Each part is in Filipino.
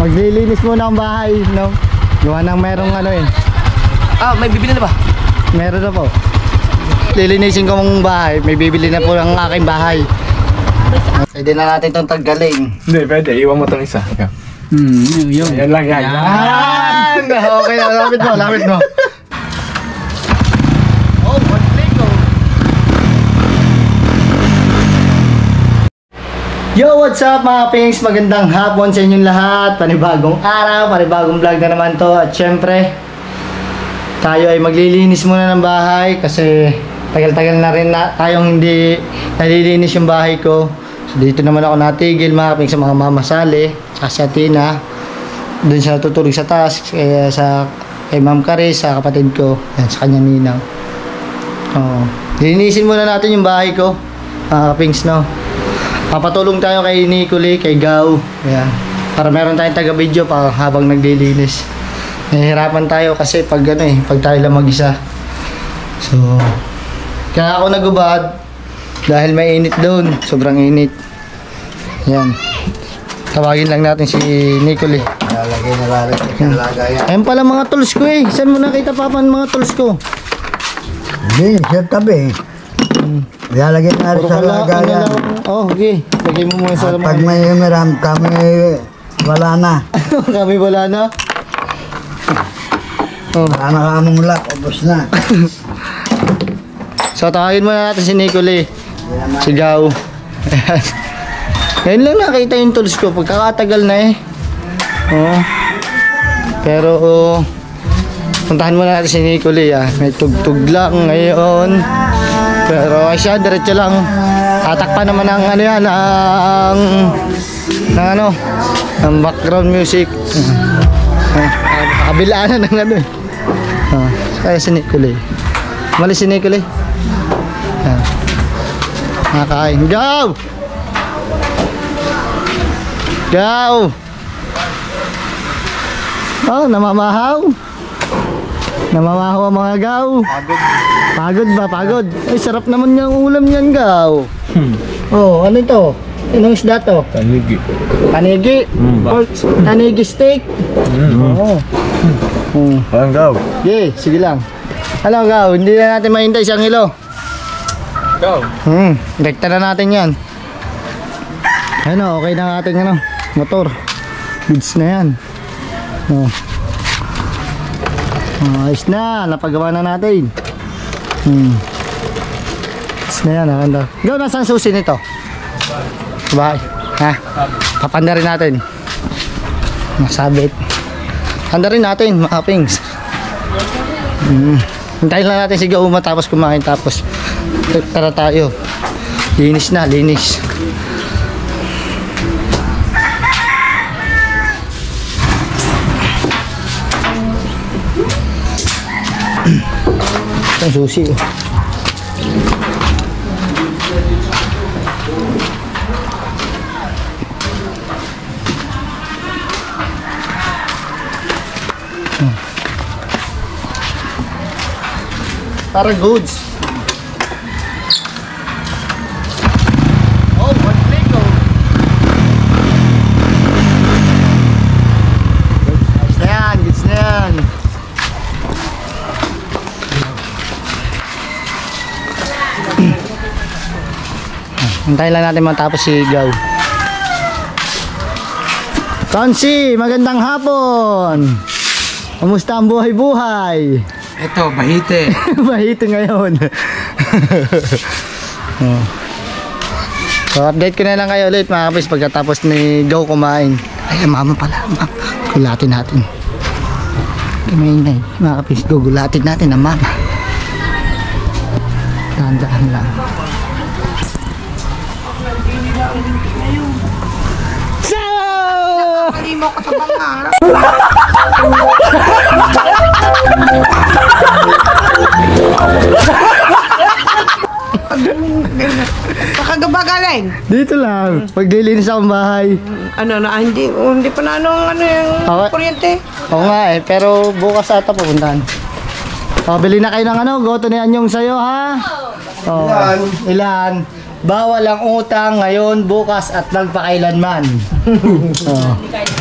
Maglilinis muna ang bahay, no? Gawa ng merong ano eh. Ah, may bibili na ba? Meron na po. Lilinisin ko mong bahay, may bibili na po ang aking bahay. Pwede na natin itong tanggalin. Hindi, pwede. Iwan mo itong isa. Yun. Yan lang yan. Yan! Okay na, lapit mo. Oh, one click oh. Yo, what's up mga pings? Magandang hapon sa inyong lahat. Panibagong araw, panibagong vlog na naman to. At syempre, tayo ay maglilinis muna ng bahay kasi tagal-tagal na rin na tayong hindi nalilinis yung bahay ko. So dito naman ako natigil mga pings sa mga mamasali, sa Tina. Doon siya natutulog sa taas, kaya kay Ma'am Caris, sa kapatid ko, yan, sa kanya ninang. Linisin muna natin yung bahay ko, mga pings, no? Papatulong tayo kay Nicole, kay Gao, yan, para meron tayong taga-video pa habang naglilinis. Nahihirapan tayo kasi pag tayo lang mag-isa. So, kaya ako nagubad dahil may init doon, sobrang init. Yan. Tawagin lang natin si Nicole. Nalagay. Ayun pala mga tools ko eh. Saan mo nakita papa mga tools ko? Hindi, sa tabi. Lalagay na rin sa lagayan. Oh, okay. Lagay mo muna sa Pag may umiram, kami wala na. Kami wala na? Oh. Wala na kamong lak, ubos na. So, tawagin muna natin si Nicole. Si Gao. Ngayon lang nakita yung tools ko. Pagkakatagal na eh. Oh. Pero, puntahan muna natin si Nicole. May tugtog lang ngayon. Pero siya, diretso lang. Atakpan naman ang ano yan, ang background music. Kabilaan na ng ano eh. Kaya si Nicole. Malis si Nicole. Nakakain. Go! Go! Oh, namamahaw. Namamahaw ang mga Gaw. Pagod ba? Pagod. Ay, sarap naman yung ulam niyan, Gaw. Oh, ano ito? Anong isda to? Tanigi. Tanigi? Tanigi steak? Oo. Parang Gaw. Okay, sige lang. Hello, Gaw. Hindi na natin mahintay siyang hilo. Gaw. Rekta na natin yan. Ano, okay na ang ating motor. Goods na yan. Ayos na, napagawa na natin. Ayos na yan, nakanda. Gaw, nasaan susi nito? Bye. Ha? Papanda rin natin. Masabit. Handa rin natin, mga pings. Hintayin lang natin si Gaw matapos kumain. Tapos, tara tayo. Linis na, linis. Ang susi oh. Para goods. Oh, one click oh. Goods na yan, goods na yan. Hintayin lang natin matapos si Gaw. Tonsi, magandang hapon. Kamusta ang buhay-buhay? Ito, bahite. Bahite ngayon. So update ko na lang kayo ulit mga kapis pagkatapos ni Gaw kumain. Ay, mama pala. Gulatin natin. Kumain mga kapis. Gulatin natin ang mama. Dahan-dahan lang. Hindi mo katabang nga. Pakagaba galing. Dito lang. Paglilinis akong bahay. Hindi pa na yung kuryente. Oo nga eh. Pero bukas ata pupuntahan. Bili na kayo ng goto ni Anyong sa'yo ha? Oh, ilan? bawal ang utang ngayon, bukas at magpakailanman. Oh.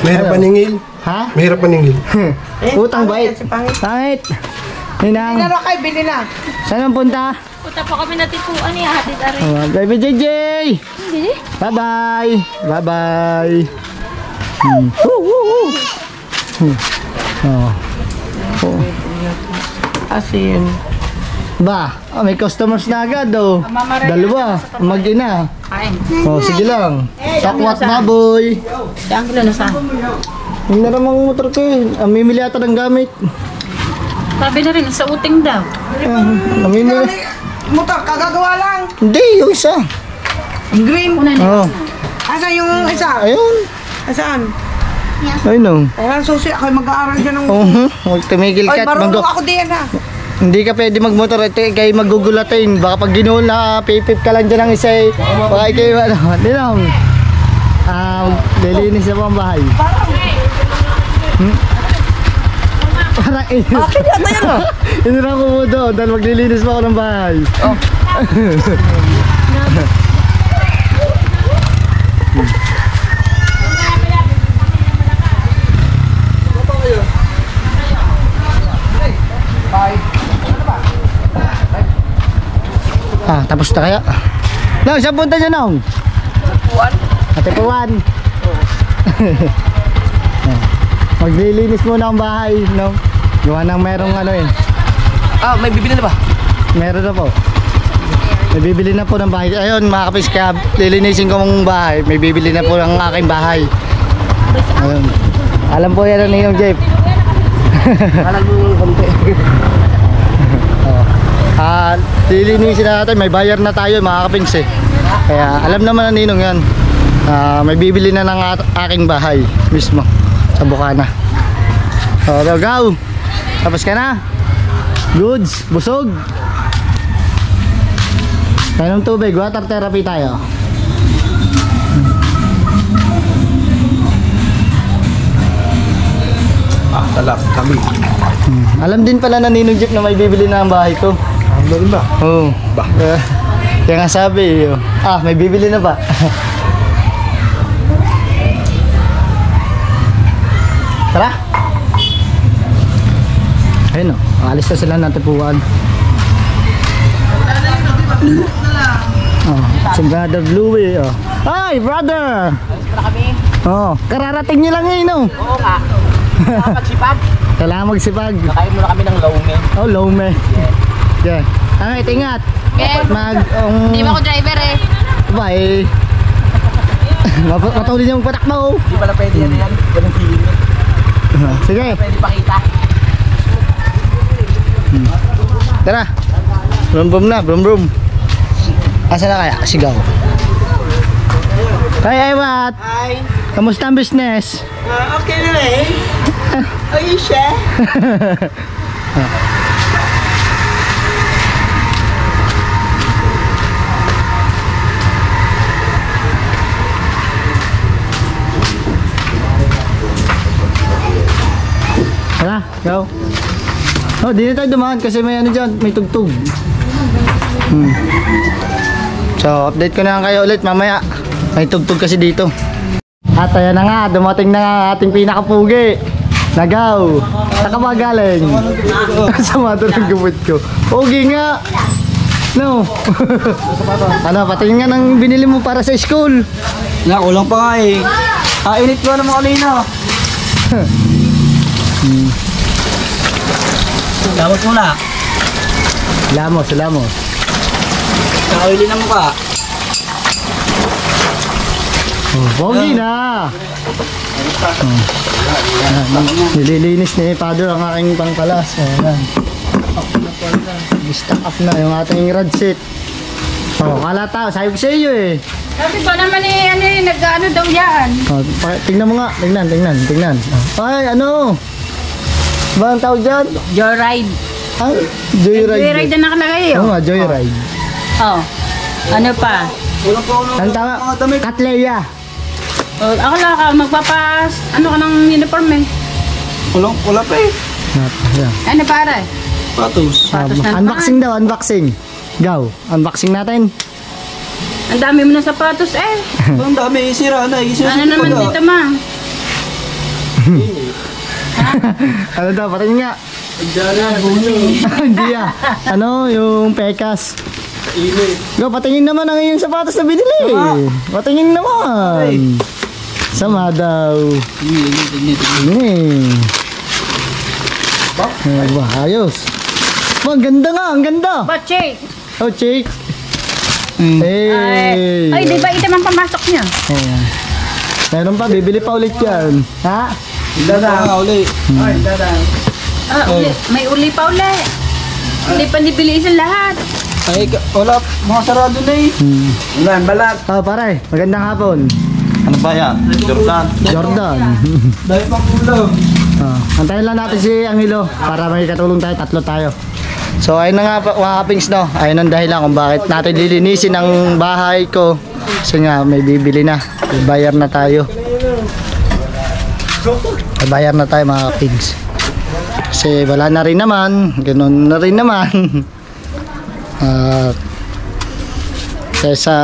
Mahirap maningil. Ha? Mahirap maningil. Utang bait. Si Pangit. Pangit. Ninang, Pinaro kayo, bili na. saan ang punta? Punta po kami natipuan ni Ate Dari. Oh, baby JJ! Hindi. Bye-bye! Bye-bye! Woo, woo, woo. Oh. Oh. Asin. Ba, may customers na agad oh. Dalawa, mag-ina. Kain. Oh, sige lang. Takwat baboy. Saan kilo na sa? Yung naramang motor ko eh. Mamimili ata ng gamit. Sabi na rin, sa uting daw. Namimili. Motor, kagagawa lang. Hindi, yung isa. Green. Oh, Asan yung isa? ayun. Asan? Ayun oh. Ayan, susi. Ako'y mag-aaral dyan ng... Huwag tumigil Oy, ka at marunong ako diyan ha. Hindi ka pwede magmotor, ito kayo magugulatin. Baka pag ginuhol na pipip ka lang dyan ng isa eh. Baka kayo ano, hindi lang. Lilinis na po ang bahay. Parang inis. Akin yata yan. Inirang ko mo doon dahil maglilinis pa ako ng bahay. Tapos na kaya? Nong, saan punta niya, Nong? Atipuan. Maglilinis muna ang bahay, Nong. Gawa ng merong ano eh. May bibili na ba? Meron na po. May bibili na po ng bahay. Ayun, mga kapis, kaya lilinisin ko mong bahay. May bibili na po ng aking bahay. Ayun. Alam po yan ang Ninong Jeff. Alam mo konti. Lilinisin na natin, may bayar na tayo mga kapings eh. Kaya alam naman na Ninong yan. May bibili na ng aking bahay mismo sa Bukana. So, go! Tapos ka na? Goods, busog. Tayo ng tubig, water therapy tayo. Talak kami. Alam din pala na Ninong Jeep na may bibili na ang bahay ko. Ano rin ba? Oo. Ba? Kaya nga sabi, may bibili na ba? Tara! Ayun o, alis na sila ng tipuan. Si Brother Bluey oh. Hi, brother! Oh, kararating nyo lang ngayon oh. Oo nga. Magsipag. Kailangan magsipag. Nakain muna kami ng lome. Oh, lome. Yeah. Ano, ingat. Okay. Hindi ba ako driver eh? Bye. Matuloy niyo magpatakbo. Hindi pala pwede yan. Walang feeling. Sige. Pwede pakita. Tara. Brum brum na, brum brum. Asa na kaya? Sigaw. Kaya Ewat. Hi. Kamusta ang business? Okay na eh. Ayun siya. Tara, go. Oh, di na tayo dumaan kasi may ano dyan, may tugtog. So, update ko na lang kayo ulit mamaya. May tugtog kasi dito. At ayan na nga, dumating na nga ang ating pinakapugi. Nagaw. Saka ba galing? Sa mato ng gumot ko. Pugi nga. No. Ano, patingin nga ng binili mo para sa school. Kulang pa nga eh. Init ko naman kanina. Lamos muna. Lamos, lamos. Kakauli na mukha. Pogi na. Nililinis ni Father ang aking pangkalas. Ayan. Stock up na yung ating rod set. Kala tao, sabi ko sa iyo eh. Sabi ko naman eh, nag-ano daw yan. Tingnan mo nga, tingnan. Ay, ano? Ba ang tawag dyan? Joyride. Ay, Joyride. Joyride na nakalagay Oo oh. nga, Joyride. Oh. Ano pa? Ang tama, Katleya. Oh, ako lang ka, magpapas, ano ka ng uniform eh. Wala pa eh. Ayan. Ano para? Patos. Patos na Unboxing daw, unboxing. Go, unboxing natin. Ang dami mo ng sapatos eh. Ang dami, sira na. Ano naman dito ma? Ano daw, patingin nga. Hindi ah. Ano, yung pekas. Go, patingin naman ang iyong sapatos na binili. Patingin naman. Sama daw. Ini. Ayos. Ang ganda nga, ang ganda. Bache! Oh, chick. Ay, Hey. di ba ito man pamasok niya? Ayan. Meron pa, bibili pa ulit yan. Ha? Dadang. Uli. Uli. May uli pa uli. Hindi pa nibili isang lahat. Ay, wala. Mga sarado na eh. Ulan, balat. Oh, pare, magandang hapon. Ano ba yan? Jordan. Jordan. Dahil pang ulam. Antayin lang natin si Angelo para may katulong tayo, tatlo tayo. So ayun na nga mga kapings no, ayun ang dahilan kung bakit natin lilinisin ang bahay ko. Kasi nga may bibili na, may bayar na tayo. May bayar na tayo mga kapings. Kasi wala na rin naman, ganun na rin naman. Kaysa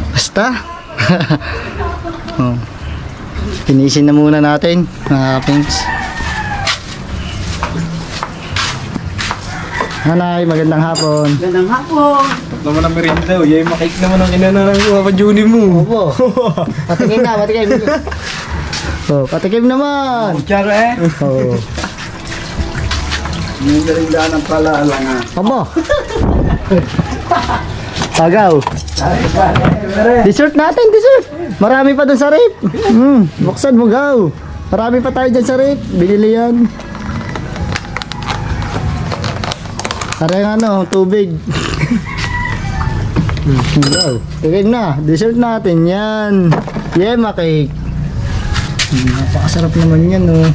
basta. Oh. Linisin na muna natin mga kapings. Hanay, magandang hapon. Ganang hapon. Naman ang merienda. Yay, makik naman ang inana ng Papa Juni mo. Opo. Patikim na, patikim. Oh, patikim naman. Charo eh. Oh. Yung merienda ng pala lang ha. Opo. Tagaw. Dessert natin, dessert. Marami pa dun sa rip. Buksan mo, gaw. Marami pa tayo dyan sa rip. Binili yan. Parang ano, tubig. Gaw. Tigil na. Dessert natin yan. Yema cake. Napakasarap naman yan, oh.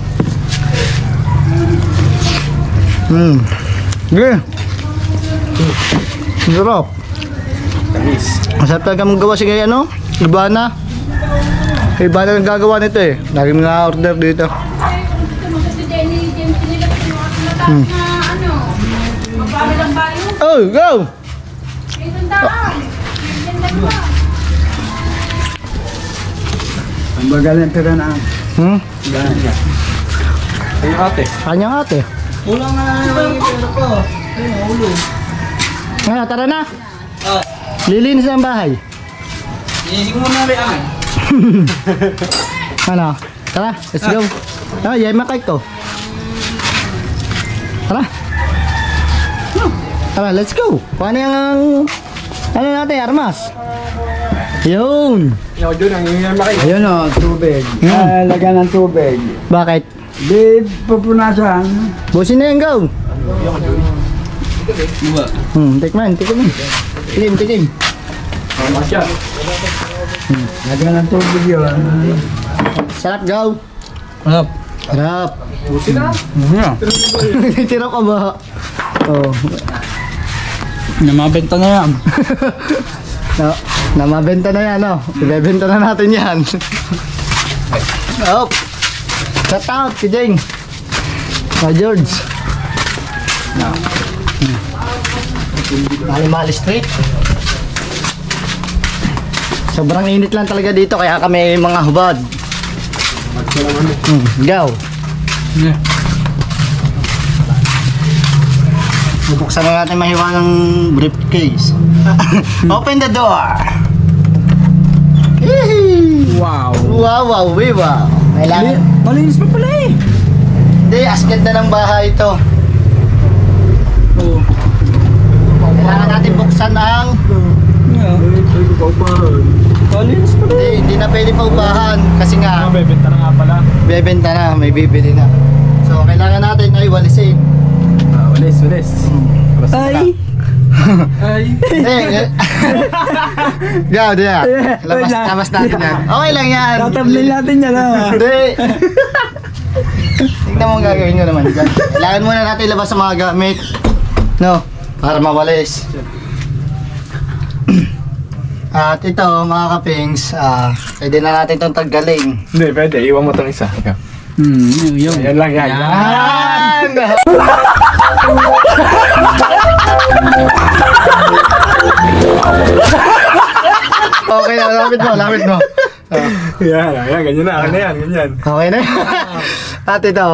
Okay. Sarap. Masarap talaga magawa si kay ano? Ibana. Ibana ang gagawa nito eh. Lagi mga order dito. Oh, go! Ang bagal ng pera na. Ay, ate. Kanyang ate. Kulang na yung pera ko. Ay, ulo. Ngayon, tara na. Lilinis ang bahay. Inisig mo na rin amin. Ano? Tara, let's go. Ah, yema cake to. Tara. Tara, let's go. Paano yung ano natin, armas? Yun. Yung doon, ang yung makik. Ayun o, tubig. Lagyan ng tubig. Bakit? Di pupunasan. Busin na yung go. Diba? Tikman, tikman. Tikim, tikim. Lagyan ng tubig yun. Sarap, go. Ano? Sarap. Pusi na? Tira ka ba? Oh. Namabenta na yan. Namabenta na yan, no? Ibebenta na natin yan. Oh. Shout out si Jing. George. Mali-mali street. Sobrang init lang talaga dito kaya kami mga hubad. Go. Yeah. Bubuksan na natin mahiwa ng briefcase. Open the door. Yee! Wow. Wow, wow, wow. Kailangan. Malinis pa pala eh. Hindi, as ganda ng bahay ito. Oo. Kailangan natin buksan ang... Malinis pa Hindi na pwede pa upahan. Kasi nga, Bebenta na nga pala. bebenta na, may bibili na. So, kailangan natin ay walisin. Walis. Ay. Ay. Eh, gaw, diya. Labas natin yan. Okay lang yan. Tatablin natin yan ha. Hindi. Tingnan mo ang gagawin nyo naman dyan. Kailangan muna natin ilabas sa mga gamit. No? Para mawalis. At ito mga kapings, pwede na natin itong tanggalin. Hindi, pwede. Iwan mo itong isa. Ikaw. Yun. Ayan lang yan. Yan! Okay na, lapit mo. Yan, ganyan na. Ano yan, ganyan. Okay na. At ito,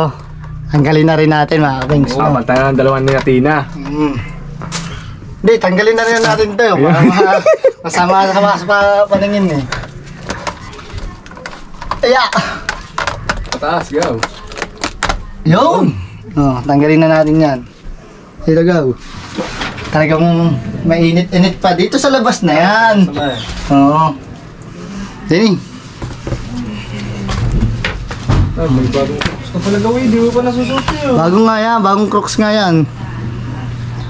tanggalin na rin natin mga kapings. Oo, pantay ng dalawang negatina. Hindi, tanggalin na rin natin ito. Para masama sa paningin eh. Aya! Pataas, go. Yun! Oh, tanggalin na natin yan. Here we go. Talagang mainit-init pa. Dito sa labas na yan. Oo. Dini. May bagong crocs na pala gawin. Di mo pa nasusuti yun. Bago nga yan. Bagong Crocs nga yan.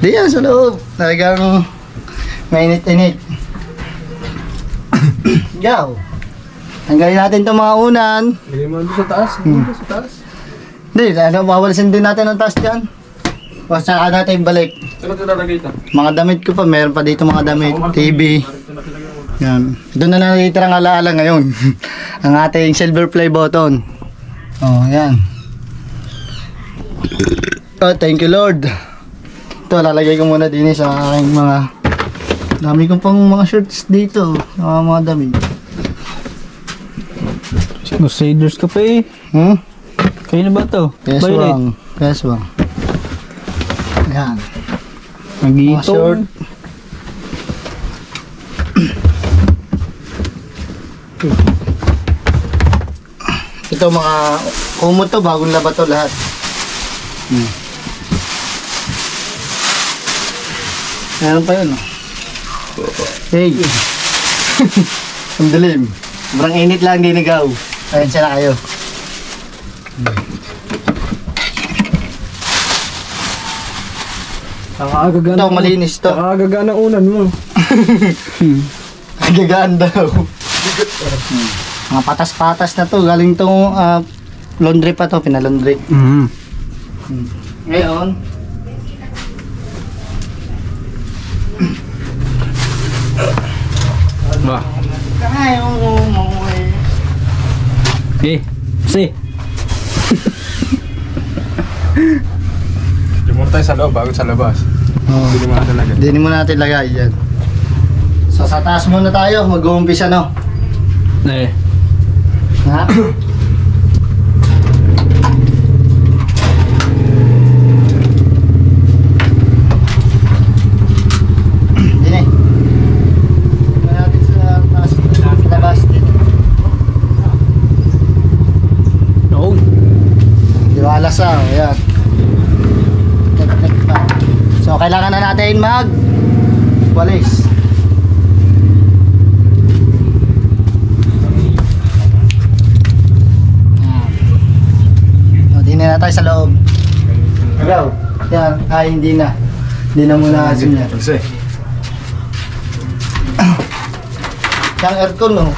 Di yan sa loob. Talagang mainit-init. Go. Tanggalin natin itong mga unan. Lagay mo doon sa taas. Sa taas. Hindi, wawalisin din natin ang taas dyan. Saka natin balik. Saan ito nalagay ito? Mga damit ko pa, meron pa dito mga damit, TV. Yan. Ito na natitirang alaala ngayon. Ang ating silver play button. Oh, yan. Oh, thank you Lord. Ito, lalagay ko muna din sa aking mga dami kong pang mga shirts dito. Mga damit. Crusaders ka pa eh. Kayo na ba to? Yes, Violet. bang. Yes, bang. Yan. Mga Nag-iitong. short. Ito mga kumot to, bagong laba to lahat. Meron pa yun. Hey. Ang dilim. Sobrang init lang, dinigaw. Ayun siya na kayo. Nakakagana. Ito, malinis to. Nakakagana unan mo. Gagaan daw. Mga patas-patas na to. Galing tong laundry pa to. Pinalaundry. Ngayon. Ba. Eh, si. Di mo tayo sa loob bago sa labas. Oh. Hindi mo natin lagay. Hindi mo natin lagay yan. So sa taas muna tayo. Mag-uumpisa no. Eh. Ha? Dini. Tignan natin sa taas. Sa labas dito. No. Di ba alas ah? Ayan. Tek-tek pa. So kailangan na natin walis. Hindi na tayo sa loob. Go. Yan. Ay, hindi na. Hindi na muna asin yan. Kasi. Yung aircon, no?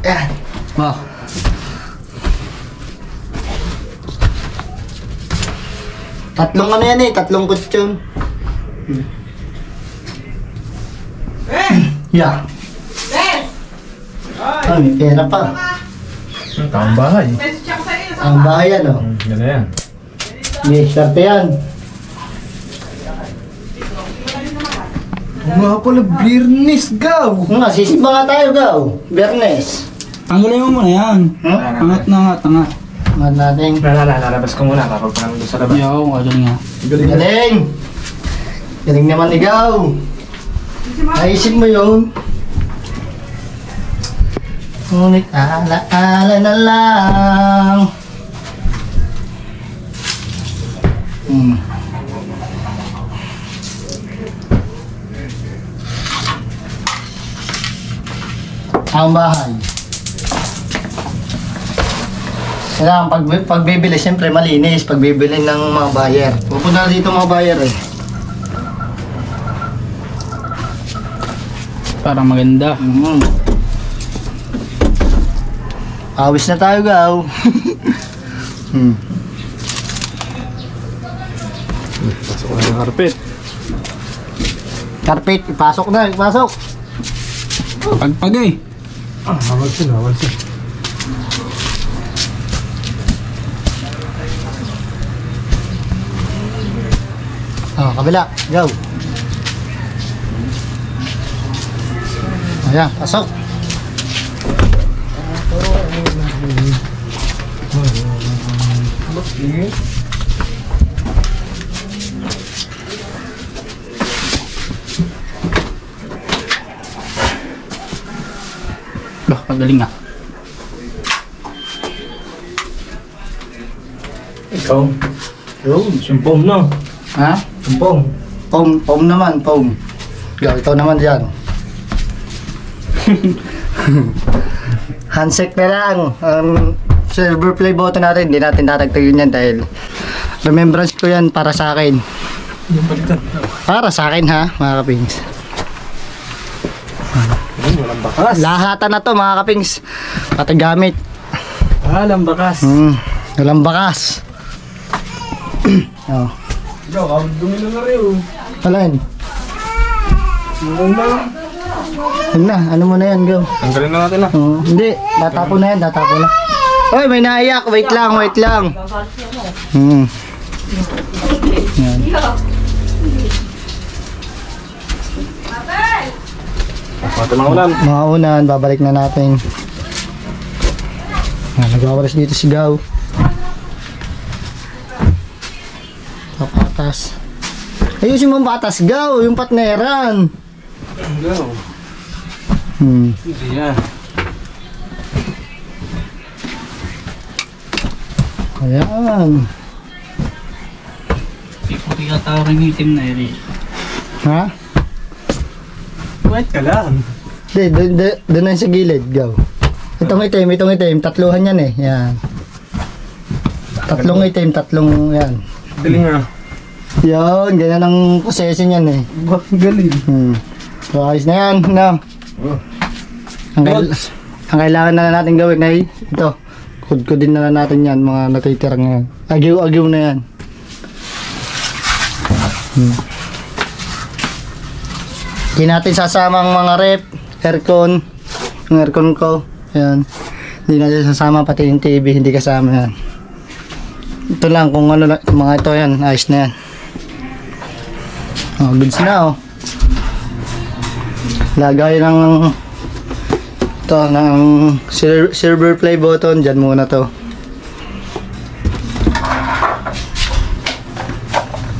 Yan. Ba. Tatlong ano yan eh. Tatlong kutsyon. Yeah. Ay, may pera pa. Ang bahay. Ang bahay yan, oh. Yan na yan. May swerte yan. Mga pala, Biernes, gaw! Nga, sisimba nga tayo, Gaw. Bernes. Tanggalin mo muna yan. Angat na angat, angat. Mga natin. Lalabas ko muna kapag parang doon sa labas. Yo, galing nga. Galing! Galing naman ni Gaw. Naisip mo yun. Ngunit alaala na lang. Ang bahay. Kailangan pagbibili, siyempre malinis. Pagbibili ng mga buyer. Pupunta na dito mga buyer eh. Parang maganda. Awis na tayo, Gaw. Pasok ko na yung carpet. Carpet, ipasok na, ipasok. Pagpag eh. Hawal siya. Oh, kabila. Go. Ayan, pasok. Bah, pagaling nga. Ikaw. Yun, simpom na. Ha? Simpom. Pom naman, pom. Go, ikaw naman dyan. Handshake na lang. Silver play button natin. Hindi natin tatagtagin yan dahil remembrance ko yan para sa akin. Yung palitan. Para sa akin ha, mga kapings. Walang bakas. Lahatan na to mga kapings. Pati gamit. Walang bakas. Walang bakas. Oh. Ikaw, dumi na rin oh. Alin? Mukhang na. Huwag na, ano mo na yan, go. Tanggalin na natin ah. Hindi, datapo na yan, datapo na. Oy, may naiyak, wait lang, wait lang. Yan. Pati mga ulan. Mga unan, babalik na natin. Nagwawaras dito si Gaw. Patas. Ayusin mo ang patas, Gaw, yung patneran. Go. Hindi yan. Ayan. Puti ka tao rin itim na rin. Ha? Wait ka lang. Doon na sa gilid, Gaw. Itong itim, tatluhan yan eh. Yan. Tatlong itim, tatlong yan. Galing ah. Yan, ganyan ang possession yan eh. Galing. So, ayos na yan, no? Ang kailangan na natin gawin ay ito. Kudkudin na natin yan, mga natitirang yan. Agiw-agiw na yan. Hindi natin sasamang mga rep, aircon, yung aircon ko. Yan. Hindi natin sasama pati yung TV, hindi kasama yan. Ito lang, kung ano, mga ito yan, ayos na yan. Oh, goods na oh. Lagay ng ito ng silver play button dyan muna to.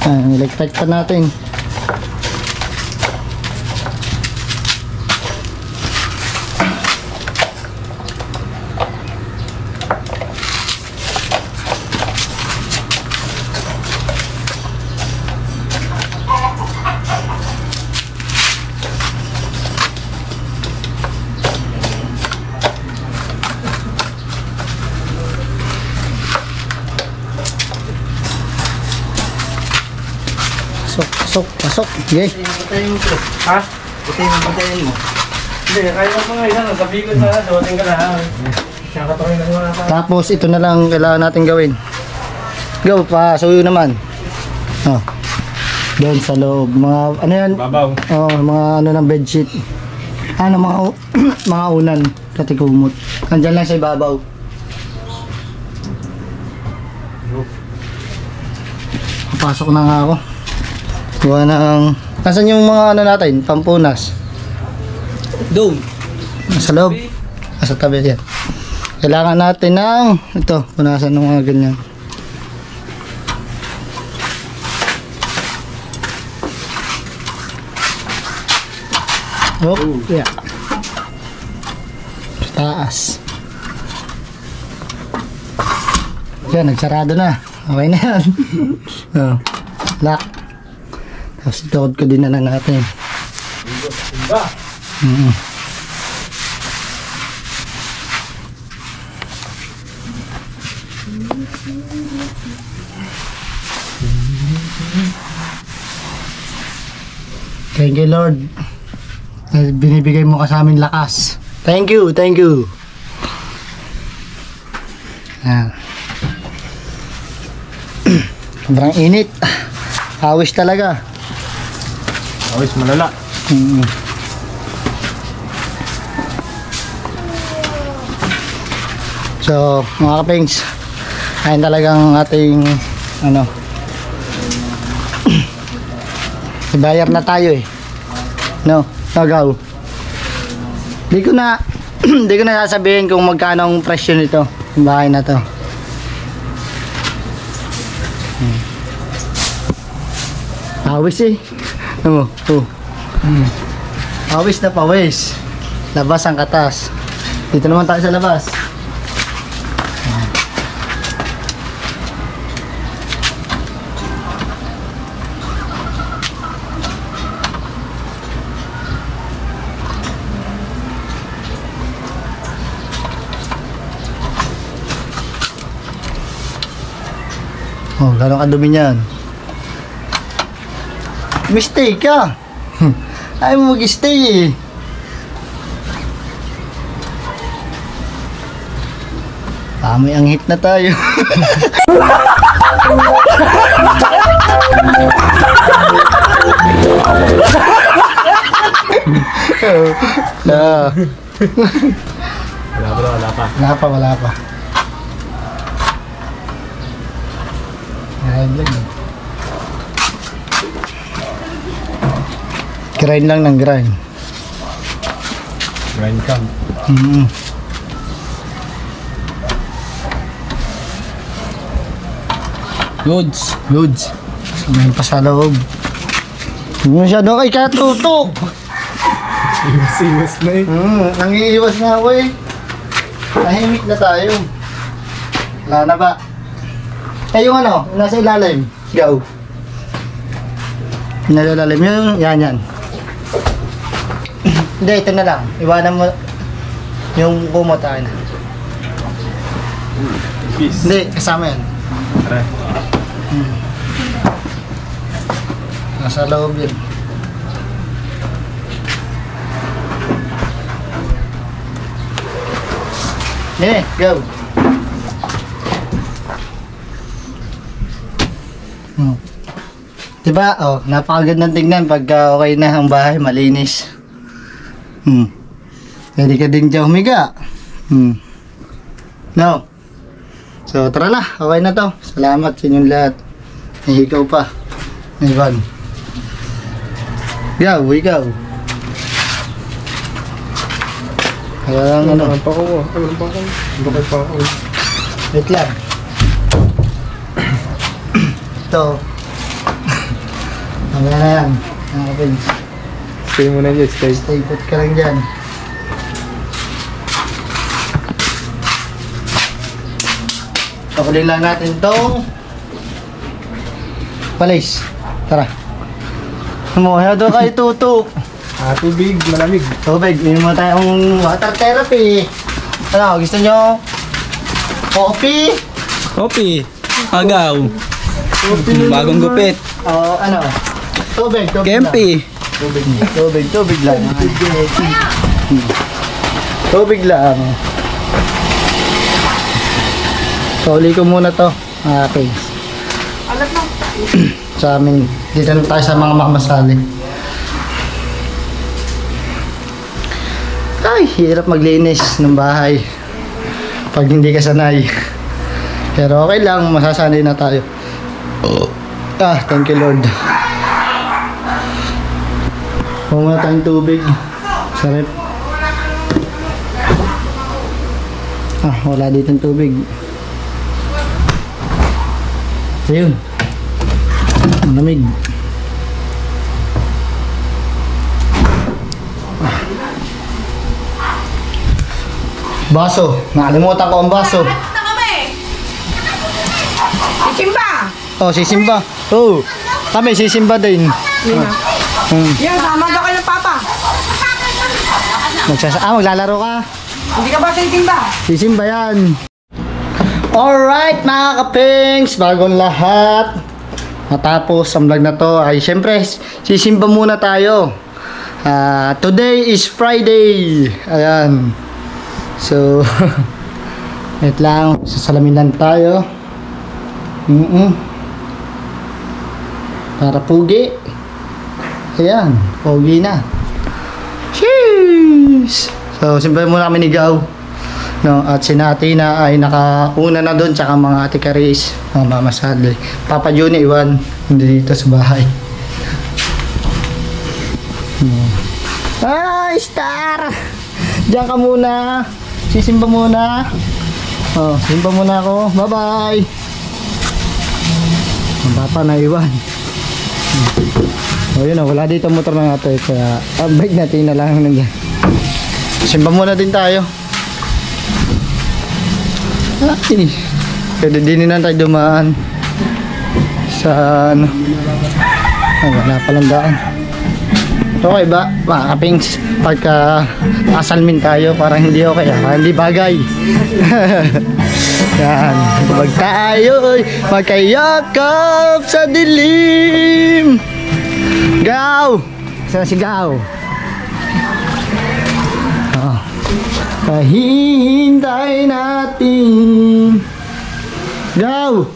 Electric pa natin. Pasok. Okay. Ha? Patayin mo. Hindi, kaya mo ngayon. Sabihin ko na, dumating ka na ha. Kakatokin na mga ka. Tapos ito na lang kailangan natin gawin. Go pa, suyo naman. Oh. Doon sa loob. Mga ano yan? Babaw. Oh, mga ano ng bedsheet. Ano mga mga unan, pati kumot. Nandiyan lang sa ibabaw. Papasok na nga ako. Gawa ng... Nasaan yung mga ano natin? Pampunas. Doon. Nasa loob. Nasa tabi yan. Kailangan natin ng... Ito, punasan ng mga ganyan. Oh, yeah. Taas. Yan, nagsarado na. Okay na yan. Oh, lock. Tapos itokod ko din na natin. Thank you, Lord. Binibigay mo ka sa amin lakas. Thank you. Sobrang init. Hawis talaga. Awis malala. So, mga kapings, ayun talagang ating ano Bayar na tayo eh. No, Gaw. Di ko na di ko na sasabihin kung magkano ang presyo nito, yung bahay na to. Awis eh. Ano mo? Oh. Awis na pawis. Labas ang katas. Dito naman tayo sa labas. Oh, gano'ng kadumi niyan. Mistake ka. Ayaw mo mag-stay eh. May ang hit na tayo. Wala pa. Grind lang ng grind. Grind cam. Goods. May pa sa loob. Hindi masyado kay katutok. Iwas na eh. Nangiiwas na ako eh. Tahimik na tayo. Wala na ba? Eh yung ano, nasa ilalim. Gaw. Nasa ilalim yun, yan. Hindi, ito na lang. Iwanan mo yung kumot na. Peace. Hindi, kasama yan. Tara. Nasa loob yun. Go. Diba? Oh, napakagandang tingnan pagka okay na ang bahay, malinis. Pwede ka din dyan humiga. No. So, tara na. Okay na to. Salamat sa inyong lahat. Ikaw pa. Ivan. Ikaw. Kaya lang ano. Walang pa ako. Bakit pa ako? Wait lang. Ito. Mamaya na yan. Nakapin. Stay mo na dyan, stay. Stay put ka lang dyan. Pakulin lang natin itong palis. Tara. Mamuha doon kayo tutok. Tubig, malamig. Tubig, hindi mo tayong water therapy. Ano, gusto nyo? Coffee? Kopi. Agaw. Bagong gupit. O ano? Tubig lang. Kempi. Tubig lang. Tubig lang. Pauli ko muna to. Okay. Alat lang. Sa amin, dito na tayo sa mga makamasali. Ay, hirap maglinis ng bahay pag hindi ka sanay. Pero okay lang, masasanay na tayo. Thank you Lord. Huwag na tayong tubig sa rep. Wala ditong tubig. Ayun. Malamig. Baso. Nakalimutan ko ang baso. Na kami. Isimba. Sisimba. Kami sisimba din. Yan, sama daw kayo ng papa. Maglalaro ka. Hindi ka ba titimba? Sisimba yan. Alright mga kapings, bagong lahat. Matapos ang vlog na to ay syempre sisimba muna tayo. Today is Friday. Ayan. So wait lang, sasalamin lang tayo. Para pugi. Ayan, pugi na. Cheers! So simba muna kami ni Gaw. No, at si Natina ay nakauna na doon, tsaka mga ate Caris, mga mama Sadly. Papa Juni, Iwan, hindi dito sa bahay. Ay, Star! Diyan ka muna. Sisimba muna. Oh, simba muna ako. Bye-bye. Ang bata na iwan. Oh, yun o. Wala dito motor ng ate. Kaya, bike natin na lang nandiyan. Simba muna din tayo. Ay, pwede din na tayo dumaan sa ano. Ay, wala palang daan. Okay ba, mga kapings, pagka asalmin tayo, parang hindi okay, hindi bagay. Yan, pag tayo'y magkayakap sa dilim. Gaw! Saan si Gaw? Oh. Kahihintay natin. Gaw!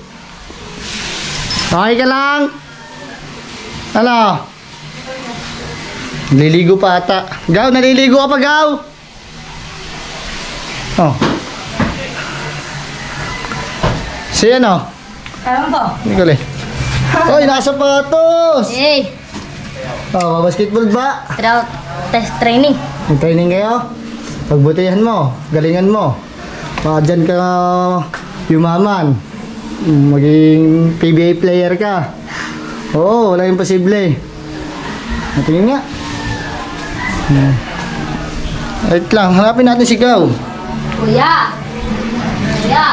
Okay ka lang? Ano? Naliligo pa ata. Gaw, naliligo ka pa, Gaw? Oh. Si ano? Ewan ko. Nicole. Oy, nasa patos! Eh, Oh, basketball ba? test training. May training kayo? Pagbutihan mo, galingan mo. Dyan ka yumaman. Maging PBA player ka. Oo, wala imposible. Natingin nga. Wait lang, hanapin natin si Gaw. Kuya! Kuya!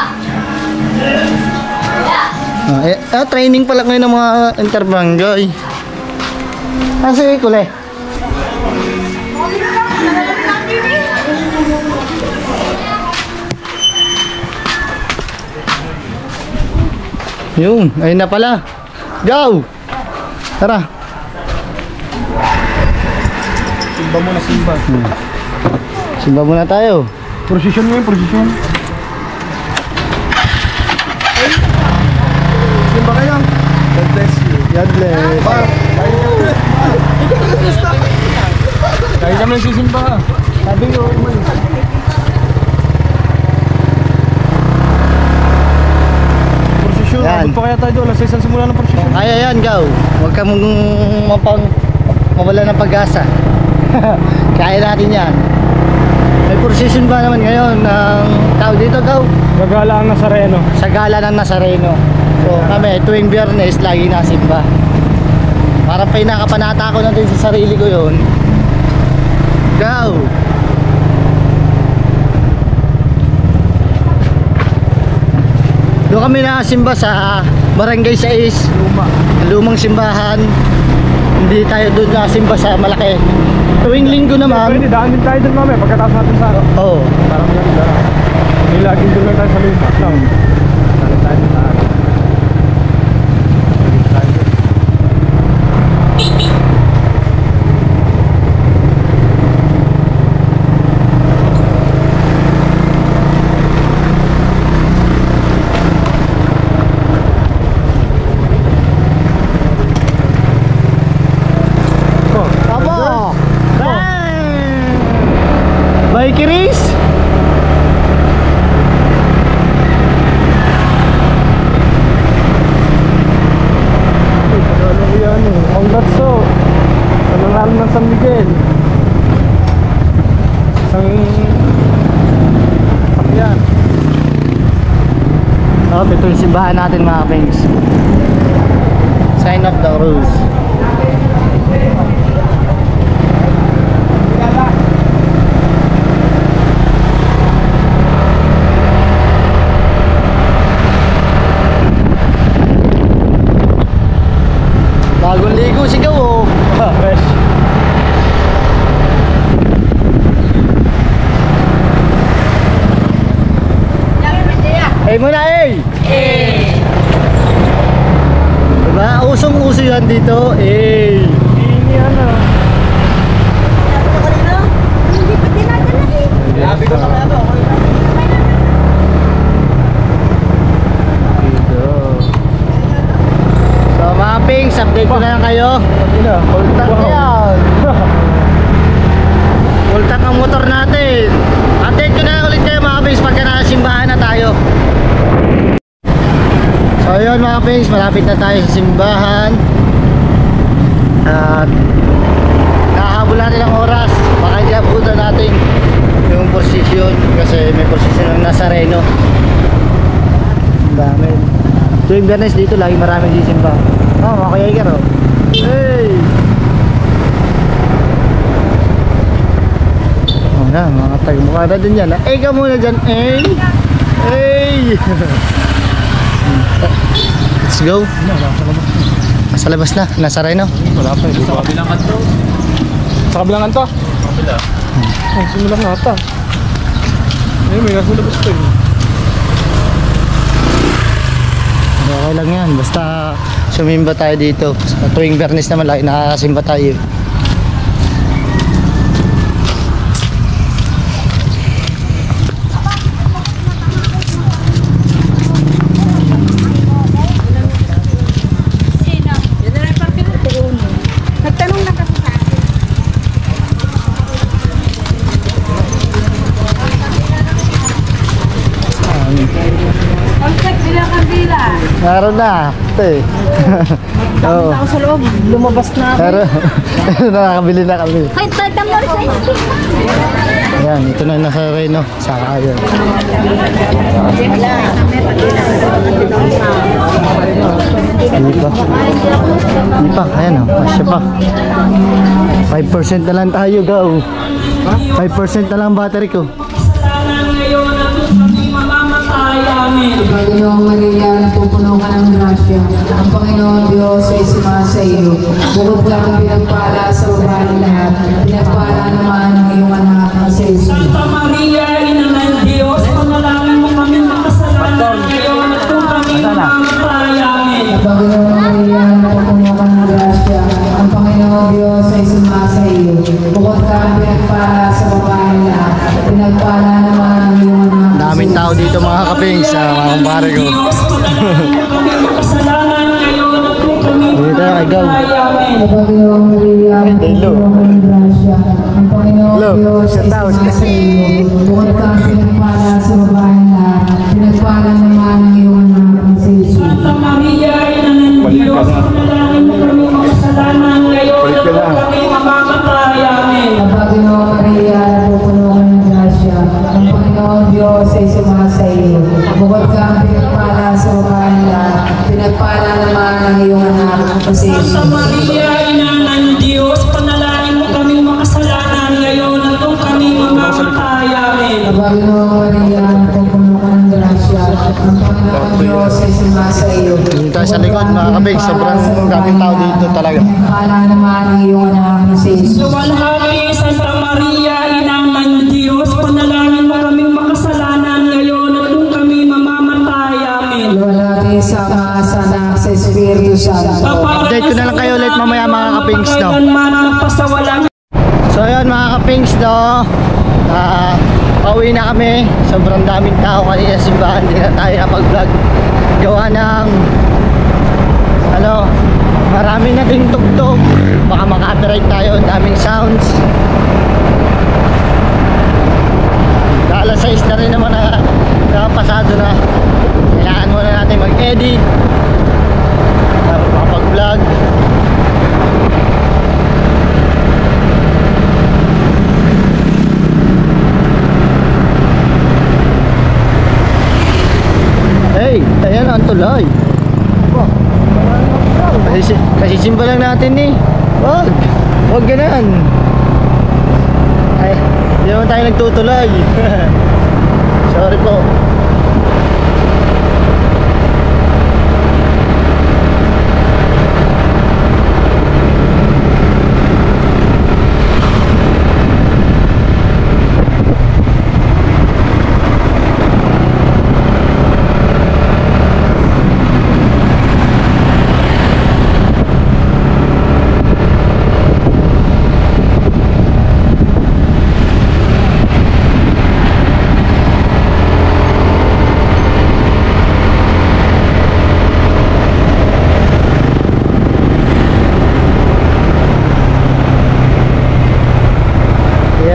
Kuya! Training pala ngayon ng mga interbarangay. Kasi kule. Yun, ayun na pala. Gaw! Tara. Simba muna, simba. Simba muna tayo. Prosesyon mo yung prosesyon. Simba kayo. God bless you. God bless. Kaya kami sisimba. Sabi ko, Prosesyon. Yan. Abot pa kaya tayo doon. Alas 6 ang simula ng prosesyon. kaya yan, Gaw. Huwag ka mong mawala ng pag-asa. Kaya natin yan. May procession ba naman ngayon ng tao dito, Gaw? Gagala ang Nazareno. Sa gala ng Nazareno. So kami, tuwing Biyernes, lagi nasimba. Parang pinakapanata ko na din sa sarili ko yun. Gaw! Doon kami nakasimba sa Barangay 6, lumang simbahan. Hindi tayo doon nakasimba sa malaki. Tuwing linggo naman. Pwede, daan din tayo doon mamaya. Pagkatapos natin sa Oo. parang maganda. Hindi laging doon lang tayo sa luma. Lang. Daan tayo doon sa Tama! Bye, Chris! Congrats to. Nanalo ng San Miguel. Isang sakyan. Ito yung simbahan natin, mga pings. Sign of the rules. Bagong ligo si Gaw, oh. Fresh. Eh muna, eh! Diba? Usong-uso yan dito, eh! Ini ano. Sabi ko sa kaya to. So mga pings, update ko na lang kayo. Ina, Full tank yan. Full tank ang motor natin. Update ko na lang ulit kayo mga pings pagka nakasimbahan na tayo. So yun mga pings, malapit na tayo sa simbahan. At nakahabol natin ang oras. Baka hindi abutan natin yung posisyon kasi may posisyon ng Nazareno. Ang dami. Tuwing Biyernes dito lagi maraming sisimba. Mga Kuya Iker oh. Hey! Oh na, mga taga-mukha na din yan. Eh ka muna dyan. Hey! Hey! Let's go. Nasa labas na, Nazareno. Wala pa eh. Sa kabilang kanto. Sa kabilang kanto? Kabila. Ay, simulang nga ata. Ayun, may nasa labas pa eh. Okay lang yan, basta sumimba tayo dito. Sa tuwing Biyernes naman, lagi nakakasimba tayo. Nagtanong na kasi sa akin. Contact bilang kabila. Meron na, ito eh. Oo. Ako sa loob, lumabas na ako. Pero, nakakabili na kami. Ay, tata mo rin. Ayan, ito na yung Nazareno. Saka yun. Hindi pa. Hindi pa, ayan o. Asya pa. 5% na lang tayo, go. 5% na lang battery ko. Panginoong Maria, napupuno ka ng grasya. Ang Panginoon Diyos ay sumasa iyo. Bukod kang pinagpala sa babae lahat. Pinagpala naman ang iyong anak na si Jesus. Santa Maria, Ina ng Diyos, panalangin mo kami makasalanan ngayon at kung kami mamatayamin. Panginoong Maria, napupuno ka ng grasya. Ang Panginoong Diyos ay sumasa iyo. Bukod kang pinagpala sa babae lahat. Pinagpala naman ang iyong anak na si Daming tao dito mga kaping sa mga kumpare ko. Diyos, panalangin mo kami makasalanan ngayon at kung kami Dito tayo kay Gaw. mamatayamin. Ang Panginoong Maria, napupuno ka ng grasya. Ang Panginoong Diyos ay sumasa iyo. Bukod kang pinagpala sa babae lahat. Pinagpala naman ang iyong anak na si Jesus. Santa Maria, Ina ng Diyos, panalangin mo kami makasalanan ngayon at kung kami mamatayamin. Ang Panginoong Maria, napupuno ka ng grasya. Ang Panginoong Diyos ay sumasa iyo. Bukod kang pinagpala sa babae lahat. Pinagpala naman ang iyong anak na si Jesus. Santa Maria, Ina ng Diyos, panalangin mo kami makasalanan ngayon at kung kami mamatayamin. Ang Panginoong Maria, napupuno ka ng grasya. Ang Panginoong Diyos ay sumasa iyo. Dito tayo sa likod mga kaping. Sobrang daming tao dito talaga. Pinagpala naman ang iyong anak na si Jesus. Luwalhati, Santa Maria, Ina ng Diyos, panalangin mo kaming makasalanan ngayon at kung kami mamamatayamin. Luwalhati sa Ama, sa Anak, sa Espiritu Santo. Update ko na lang kayo ulit mamaya mga kapings, no? Kailanman magpasawalang So ayun mga kapings, no? Pauwi na kami. Sobrang daming tao kanina sa simbahan. Hindi na tayo napag-vlog. Gawa ng marami na ding tugtog. Baka maka-copyright tayo. Ang daming sounds. Alas 6 na rin naman na pasado na. Kailangan muna natin mag-edit para makapag-vlog. Hey, ayan ang tulay. Kasi simba lang natin eh. Wag ganun. Ay, hindi naman tayo nagtutulay. Sorry po.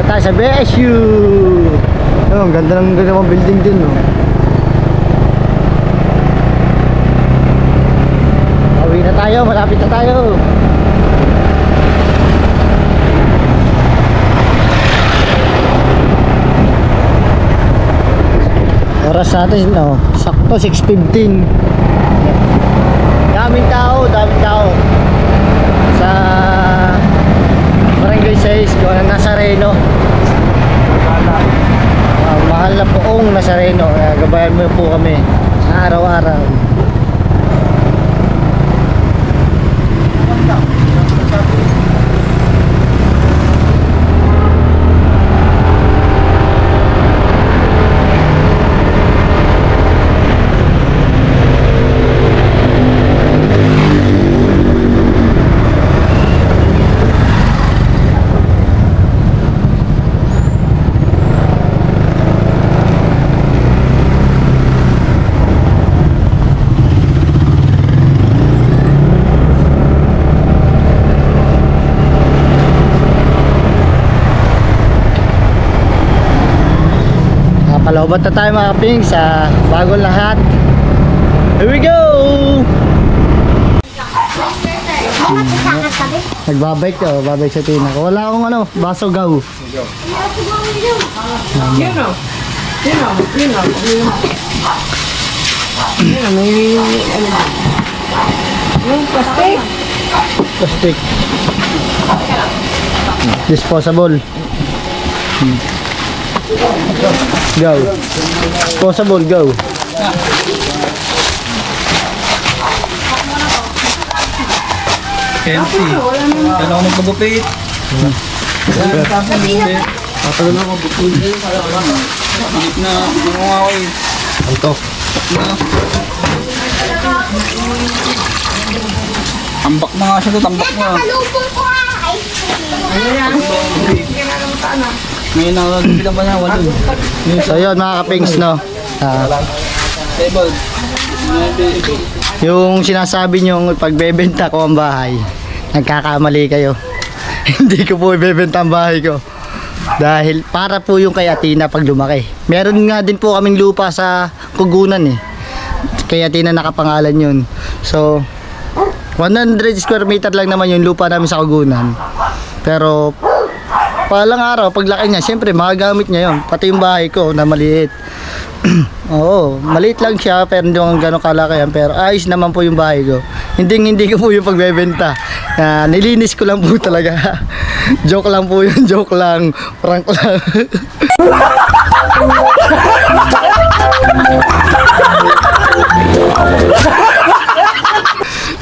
Tayo sa BSU. Ang ganda ng building din, no. Pauwi na tayo, malapit na tayo. Oras natin, no? Sakto, 6:15. Daming tao sa Barangay 6, kung ano, Nazareno. Mahal na poong Nazareno, kaya gabayan mo po kami sa araw-araw. Palaubat na tayo mga kaping sa bagong lahat. Here we go! Nagbabike ka, babike sa tina. Wala akong ano, baso gaw. Plastic. Disposable. Go. Disposable, go. Empty. Kailangan ko magpagupit. Patagal ako magpagupit. Higit na. Hindi mo nga ako eh. Ito. Tambak na nga siya ito. Tambak mo. Ngayon na nagpilang pa niya. Walo. So yun mga kapings, no? Table. Yung sinasabi nyo pagbebenta ko ang bahay, nagkakamali kayo. Hindi ko po ibebenta ang bahay ko dahil para po yung kay Atina pag lumaki. Meron nga din po kaming lupa sa Kugunan eh, kay Atina nakapangalan yun. So 100 square meter lang naman yung lupa namin sa Kugunan, pero palang araw paglaki niya syempre magagamit niya yun, pati yung bahay ko na maliit. Oo, maliit lang siya pero hindi ko gano'ng kalaki yan, pero ayos naman po yung bahay ko. Hindi ko po yung pagbebenta. Nilinis ko lang po talaga. Joke lang po yun, joke lang, prank lang.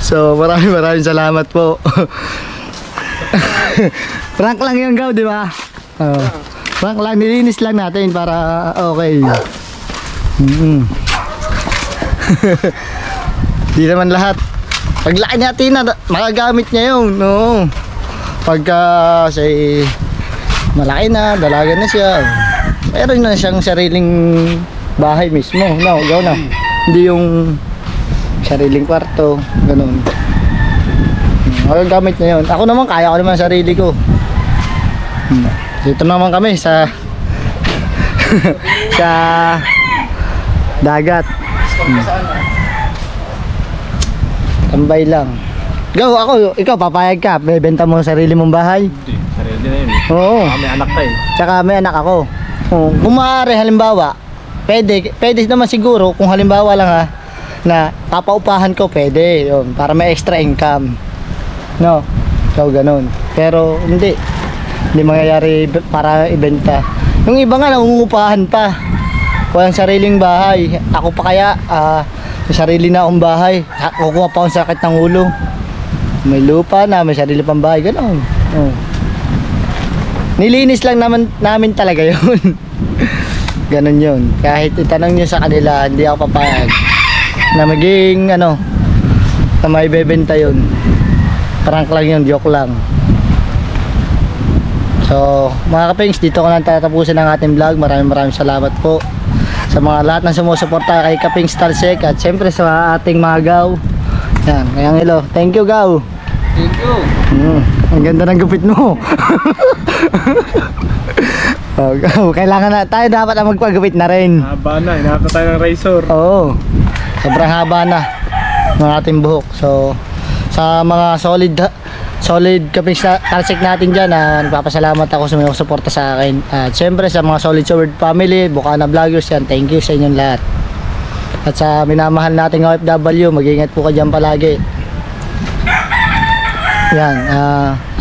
So maraming salamat po. Prank lang yung gaw, di ba? Prank lang, nilinis lang natin para okay. Di naman lahat. Paglaki natin na makagamit niya yun, no? Pagka say malaki na, dalaga na siya, meron na siyang sariling bahay mismo, no? Gaw na. Hindi yung sariling kwarto, ganun. Magagamit niya yun. Ako naman, kaya ko naman sarili ko. Dito naman kami sa sa dagat. Tambay lang. Go, ikaw papayag ka, bebenta mo sarili mong bahay? Hindi, sarili na yun. Oo. May anak tayo. Tsaka may anak ako. Kung maaari halimbawa, pwede naman siguro kung halimbawa lang na papaupahan ko, pwede yun, para may extra income. No? So ganun. Pero hindi mangyayari para ibenta. Yung iba nga nangungupahan pa, walang sariling bahay. Ako pa kaya may sarili na akong bahay, kukuha pa akong sakit ng ulo. May lupa na, may sarili pang bahay, gano'n. Nilinis lang namin talaga yun. Ganon yun. Kahit itanong nyo sa kanila, hindi ako papayag na maging na may bebenta yun. Prank lang yun, joke lang. So mga kapings, dito ko lang tatapusin ang ating vlog. Maraming salamat po sa mga lahat ng sumusuporta kay Kapings Talsek, at syempre sa ating mga gaw. Yan, ngayong hello. Thank you, gaw. Thank you. Ang ganda ng gupit mo. Kailangan na tayo, dapat na magpagupit na rin. Haba na, hinahanap tayo ng razor. Oo, sobrang haba na ng ating buhok. So sa mga solid kaping talsik natin dyan. Nagpapasalamat ako sa mga suporta sa akin. At syempre sa mga solid Sword family, Bukana Vloggers yan, thank you sa inyong lahat. At sa minamahal nating OFW, mag-ingat po ka dyan palagi. Yan,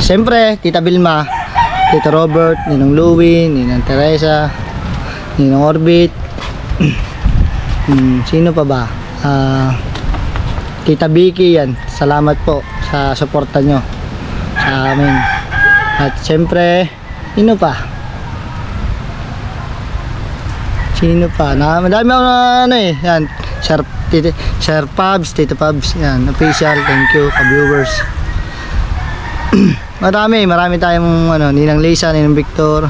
syempre Tita Vilma, Tito Robert, Ninong Louie, Ninang Teresa, Ninong Orbit, sino pa ba? Tita Vicky, yan, salamat po sa suporta nyo sa amin. At syempre, sino pa? Madami ako na yan, Sir Pabs, Tito Pabs, yan, official, thank you, ka-viewers. marami tayong Ninang Lisa, Ninang Victor,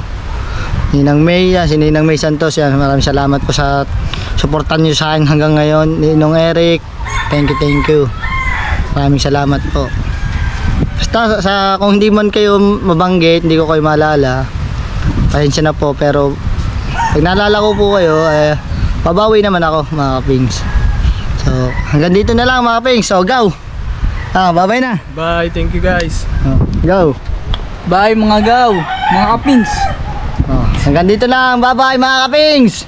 Ninang May, si Ninang May Santos, yan, maraming salamat po sa suportan nyo sa akin hanggang ngayon. Ninong Eric, thank you, maraming salamat po. Basta kung hindi man kayo mabanggit, hindi ko kayo maalala, pasensya na po, pero pag naalala ko po kayo, babawi naman ako mga kapings. So hanggang dito na lang mga kapings. So go, bye na. Bye, thank you guys. Go. Bye mga gaw, mga kapings. Hanggang dito lang, bye bye mga kapings.